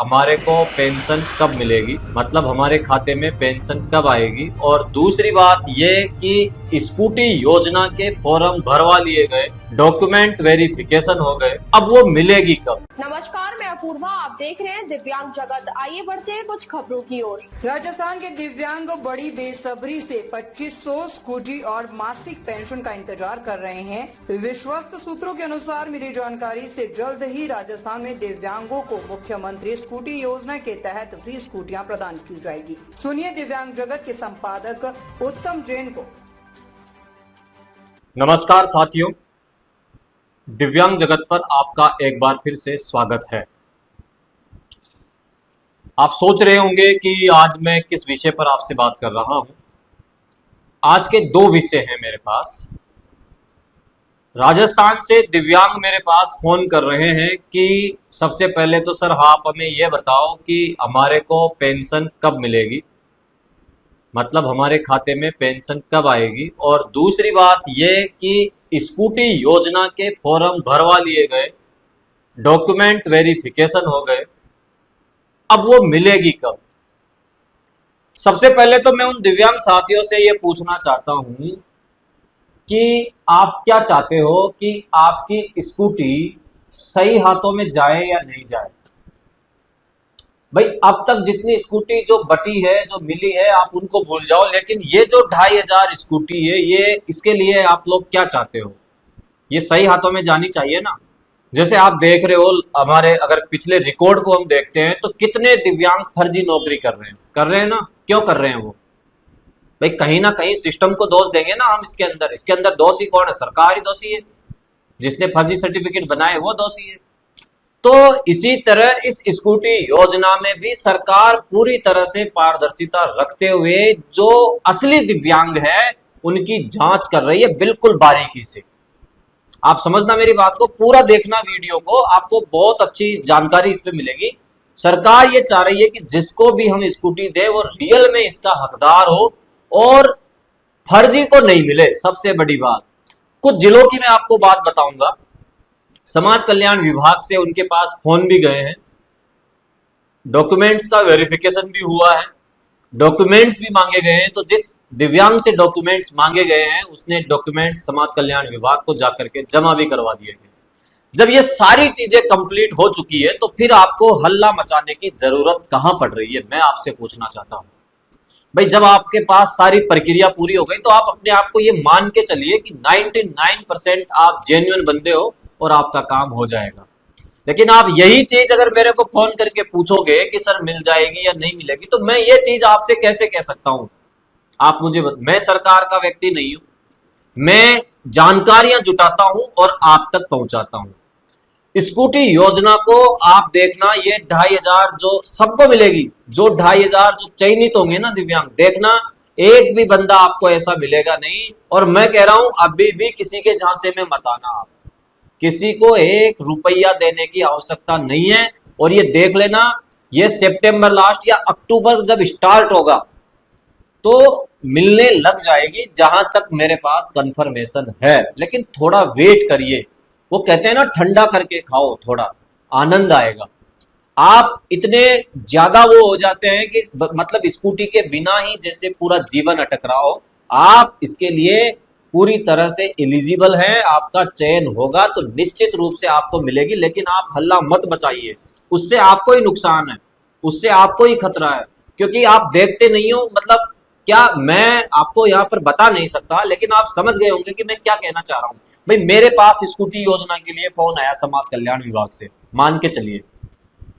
हमारे को पेंशन कब मिलेगी, मतलब हमारे खाते में पेंशन कब आएगी। और दूसरी बात ये कि स्कूटी योजना के फॉर्म भरवा लिए गए, डॉक्यूमेंट वेरिफिकेशन हो गए, अब वो मिलेगी कब। नमस्कार, मैं अपूर्वा, आप देख रहे हैं दिव्यांग जगत। आइए बढ़ते हैं कुछ खबरों की ओर। राजस्थान के दिव्यांग बड़ी बेसब्री से 2500 स्कूटी और मासिक पेंशन का इंतजार कर रहे हैं। विश्वस्त सूत्रों के अनुसार मिली जानकारी से जल्द ही राजस्थान में दिव्यांगों को मुख्यमंत्री स्कूटी योजना के तहत फ्री स्कूटियां प्रदान की जाएगी। सुनिए दिव्यांग जगत के संपादक उत्तम जैन को। नमस्कार साथियों, दिव्यांग जगत पर आपका एक बार फिर से स्वागत है। आप सोच रहे होंगे कि आज मैं किस विषय पर आपसे बात कर रहा हूं। आज के दो विषय हैं मेरे पास। राजस्थान से दिव्यांग मेरे पास फोन कर रहे हैं कि सबसे पहले तो सर आप हमें यह बताओ कि हमारे को पेंशन कब मिलेगी, मतलब हमारे खाते में पेंशन कब आएगी। और दूसरी बात यह कि स्कूटी योजना के फॉर्म भरवा लिए गए, डॉक्यूमेंट वेरिफिकेशन हो गए, अब वो मिलेगी कब। सबसे पहले तो मैं उन दिव्यांग साथियों से ये पूछना चाहता हूं कि आप क्या चाहते हो कि आपकी स्कूटी सही हाथों में जाए या नहीं जाए। भाई अब तक जितनी स्कूटी जो बटी है, जो मिली है, आप उनको भूल जाओ, लेकिन ये जो 2500 स्कूटी है, ये इसके लिए आप लोग क्या चाहते हो, ये सही हाथों में जानी चाहिए ना। जैसे आप देख रहे हो, हमारे अगर पिछले रिकॉर्ड को हम देखते हैं तो कितने दिव्यांग फर्जी नौकरी कर रहे हैं ना। क्यों कर रहे हैं वो? भाई कहीं ना कहीं सिस्टम को दोष देंगे ना हम। इसके अंदर दोषी कौन है? सरकार ही दोषी है, जिसने फर्जी सर्टिफिकेट बनाए वो दोषी है। तो इसी तरह इस स्कूटी योजना में भी सरकार पूरी तरह से पारदर्शिता रखते हुए जो असली दिव्यांग है उनकी जांच कर रही है, बिल्कुल बारीकी से। आप समझना मेरी बात को, पूरा देखना वीडियो को, आपको बहुत अच्छी जानकारी इस पे मिलेगी। सरकार ये चाह रही है कि जिसको भी हम स्कूटी दे वो रियल में इसका हकदार हो और फर्जी को नहीं मिले। सबसे बड़ी बात, कुछ जिलों की मैं आपको बात बताऊंगा। समाज कल्याण विभाग से उनके पास फोन भी गए हैं, डॉक्यूमेंट्स का वेरिफिकेशन भी हुआ है, डॉक्यूमेंट्स भी मांगे गए हैं। तो जिस दिव्यांग से डॉक्यूमेंट्स मांगे गए हैं उसने डॉक्यूमेंट समाज कल्याण विभाग को जाकर के जमा भी करवा दिए गए। जब ये सारी चीजें कंप्लीट हो चुकी है तो फिर आपको हल्ला मचाने की जरूरत कहां पड़ रही है, मैं आपसे पूछना चाहता हूं। भाई जब आपके पास सारी प्रक्रिया पूरी हो गई तो आप अपने आप को ये मान के चलिए कि 99% आप जेन्युइन बंदे हो और आपका काम हो जाएगा। लेकिन आप यही चीज अगर मेरे को फोन करके पूछोगे कि सर मिल जाएगी या नहीं मिलेगी, तो मैं ये चीज आपसे कैसे कह सकता हूं। आप मुझे मैं सरकार का व्यक्ति नहीं हूं, मैं जानकारियां जुटाता हूं और आप तक पहुंचाता हूं। स्कूटी योजना को आप देखना, ये 2500 जो सबको मिलेगी, जो 2500 जो चयनित होंगे ना दिव्यांग, देखना एक भी बंदा आपको ऐसा मिलेगा नहीं। और मैं कह रहा हूं अभी भी किसी के झांसे में मत आना। आप किसी को 1 रुपया देने की आवश्यकता नहीं है। और ये देख लेना, ये सितंबर लास्ट या अक्टूबर जब स्टार्ट होगा तो मिलने लग जाएगी, जहां तक मेरे पास कंफर्मेशन है। लेकिन थोड़ा वेट करिए। वो कहते हैं ना, ठंडा करके खाओ, थोड़ा आनंद आएगा। आप इतने ज्यादा वो हो जाते हैं कि मतलब स्कूटी के बिना ही जैसे पूरा जीवन अटक रहा हो। आप इसके लिए पूरी तरह से एलिजिबल हैं, आपका चयन होगा तो निश्चित रूप से आपको मिलेगी। लेकिन आप हल्ला मत बचाइए, उससे आपको ही नुकसान है, उससे आपको ही खतरा है। क्योंकि आप देखते नहीं हो, मतलब क्या मैं आपको यहाँ पर बता नहीं सकता, लेकिन आप समझ गए होंगे कि मैं क्या कहना चाह रहा हूँ। भाई मेरे पास स्कूटी योजना के लिए फोन आया समाज कल्याण विभाग से, मान के चलिए,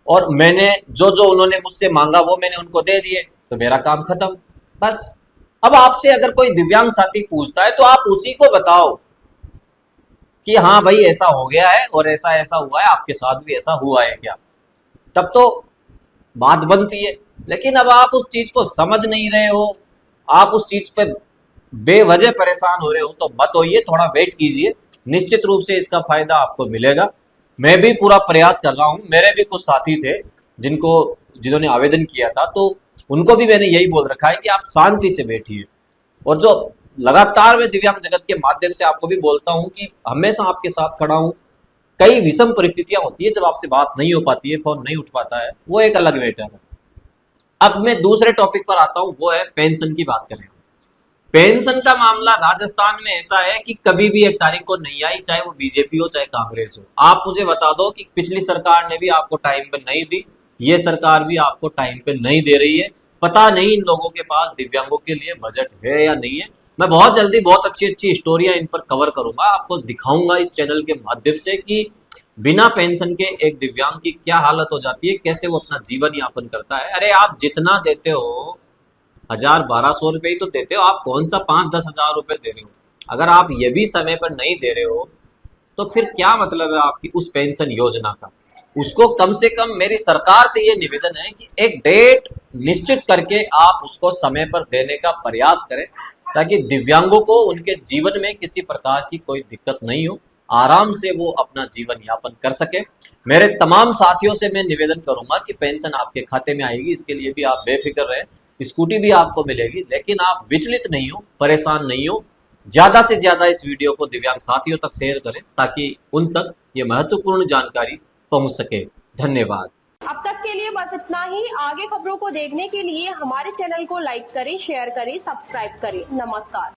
और मैंने जो जो उन्होंने मुझसे मांगा वो मैंने उनको दे दिए, तो मेरा काम खत्म बस। अब आपसे अगर कोई दिव्यांग साथी पूछता है तो आप उसी को बताओ कि हाँ भाई ऐसा हो गया है और ऐसा ऐसा हुआ है, आपके साथ भी ऐसा हुआ है क्या, तब तो बात बनती है। लेकिन अब आप उस चीज को समझ नहीं रहे हो, आप उस चीज पे बेवजह परेशान हो रहे हो, तो मत होइए, थोड़ा वेट कीजिए, निश्चित रूप से इसका फायदा आपको मिलेगा। मैं भी पूरा प्रयास कर रहा हूं। मेरे भी कुछ साथी थे जिन्होंने आवेदन किया था, तो उनको भी मैंने यही बोल रखा है कि आप शांति से बैठिए। और जो लगातार मैं दिव्यांग जगत के माध्यम से आपको भी बोलता हूं कि हमेशा आपके साथ खड़ा हूं, कई विषम परिस्थितियां होती है, जब आपसे बात नहीं हो पाती है, फोन नहीं उठ पाता है, वो एक अलग मैटर है। अब मैं दूसरे टॉपिक पर आता हूं, वो है पेंशन की बात करें। पेंशन का मामला राजस्थान में ऐसा है कि कभी भी 1 तारीख को नहीं आई, चाहे वो बीजेपी हो चाहे कांग्रेस हो। आप मुझे बता दो कि पिछली सरकार ने भी आपको टाइम पे नहीं दी, ये सरकार भी आपको टाइम पे नहीं दे रही है। पता नहीं इन लोगों के पास दिव्यांगों के लिए बजट है या नहीं है। मैं बहुत जल्दी बहुत अच्छी अच्छी स्टोरियां इन पर कवर करूंगा, आपको दिखाऊंगा इस चैनल के माध्यम से कि बिना पेंशन के एक दिव्यांग की क्या हालत हो जाती है, कैसे वो अपना जीवन यापन करता है। अरे आप जितना देते हो, 1,000-1,200 रुपए ही तो देते हो, आप कौन सा 5-10 हजार रुपए दे रहे हो। अगर आप ये भी समय पर नहीं दे रहे हो तो फिर क्या मतलब है आपकी उस पेंशन योजना का। उसको कम से कम मेरी सरकार से ये निवेदन है कि एक डेट निश्चित करके आप उसको समय पर देने का प्रयास करें, ताकि दिव्यांगों को उनके जीवन में किसी प्रकार की कोई दिक्कत नहीं हो, आराम से वो अपना जीवन यापन कर सके। मेरे तमाम साथियों से मैं निवेदन करूंगा कि पेंशन आपके खाते में आएगी, इसके लिए भी आप बेफिक्र रहें। स्कूटी भी आपको मिलेगी, लेकिन आप विचलित नहीं हो, परेशान नहीं हो। ज्यादा से ज्यादा इस वीडियो को दिव्यांग साथियों तक शेयर करें, ताकि उन तक ये महत्वपूर्ण जानकारी पहुंच सके। धन्यवाद। अब तक के लिए बस इतना ही। आगे खबरों को देखने के लिए हमारे चैनल को लाइक करें, शेयर करें, सब्सक्राइब करें। नमस्कार।